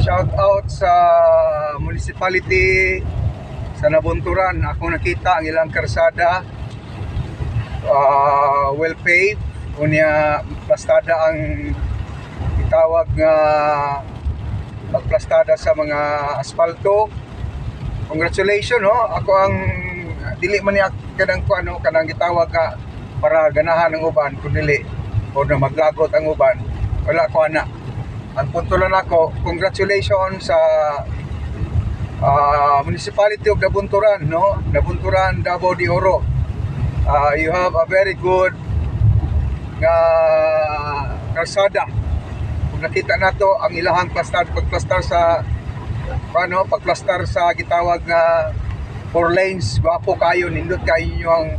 Shout out sa municipality sa Nabunturan. Ako nakita ang ilang karsada, well paved. Unya plastada ang itawag nga pagplastada sa mga asfalto. Congratulations ho. Ako ang dili man niya kanang kanang gitawag ka para ganahan ng uban kun dili o na maglagot ang uban. Wala ko ana. Ang punto lang ako, congratulations sa Municipality of Nabunturan, no? Nabunturan, Davao de Oro. You have a very good kalsada. Kung nakita nato ang ilahang pagplastar sa pagplastar sa gitawag nga 4 lanes, gwapo kayo, nindot kayo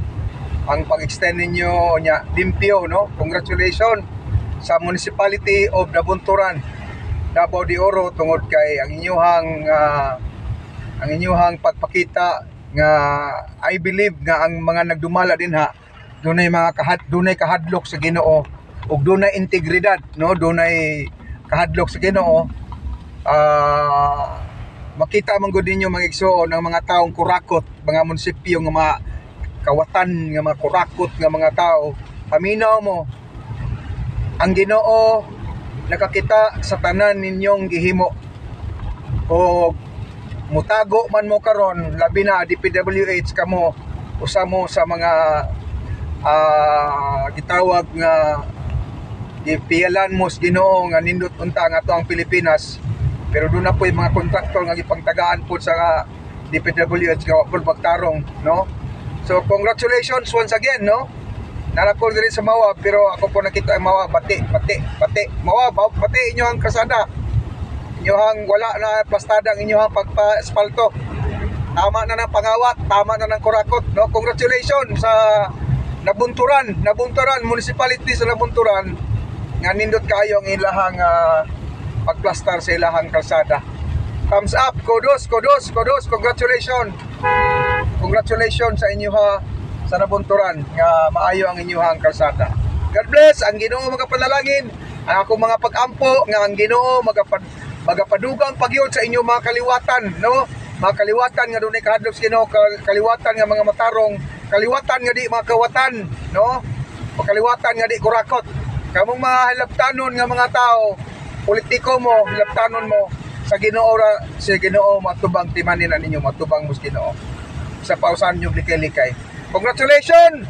ang pag-extend ninyo nya limpyo, no? Congratulations sa Municipality of Nabunturan, Davao de Oro tungod kay ang inyuhang pagpakita nga I believe nga ang mga nagdumala dinha dunay kahadlok sa Ginoo ug dunay integridad, no? Dunay kahadlok sa Ginoo. Makita man gud ninyo mga igsoon ang mga taong kurakot, mga munisipyo nga mga kawatan nga mga kurakot nga mga tao. Paminaw mo ang Ginoo nakakita sa tanan ninyong gihimo o mutago man mo karon, labi na DPWH kamo usa mo sa mga gitawag nga gipialan mo sa Ginoo nga nindot unta nga ato ang Pilipinas, pero doon na po yung mga kontraktor nga gipangtagaan po sa DPWH nga wapol pagtarong, no? So congratulations once again, no? Narakol diri sa Mawa, pero ako po nakita ang Mawa bati Mawa bati inyo ang kasada, inyohang wala na plastada ang inyohang pagpa-asfalto. Tama na ng pangawat, tama na ng kurakot, no? Congratulations sa Nabunturan Municipality sa Nabunturan nga nindot kayo ang ilahang pagplastar sa ilahang kalsada. Thumbs up, kudos, congratulations sa inyo sa Nabunturan nga maayo ang inyong kalsada. God bless, ang Ginoo magapanalangin ang akong mga pag-ampo nga ang Ginoo magapadugang pagyod sa inyong mga kaliwatan, no? Mga kaliwatan nga dunay kahadlok sa Ginoo, kaliwatan nga mga matarong, kaliwatan nga di mga kawatan, no? O kaliwatan nga di kurakot. Kamong mga hilabtanon nga mga tao, politiko mo, hilabtanon mo sa Ginoo sa Ginoo matubang timanin ninyo, matubang mo sa Ginoo. Sa pausan nyo likay-likay. Congratulations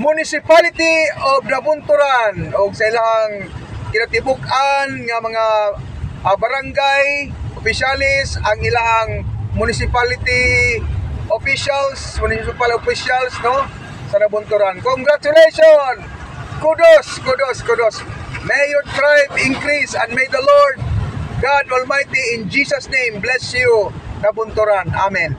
Municipality of Nabunturan o sa ilang kinatibuk-an nga mga barangay officials, ang ilang municipality officials, municipal officials, no? Sa Nabunturan. Congratulations! Kudos! May your tribe increase and may the Lord God Almighty in Jesus' name bless you, Nabunturan. Amen.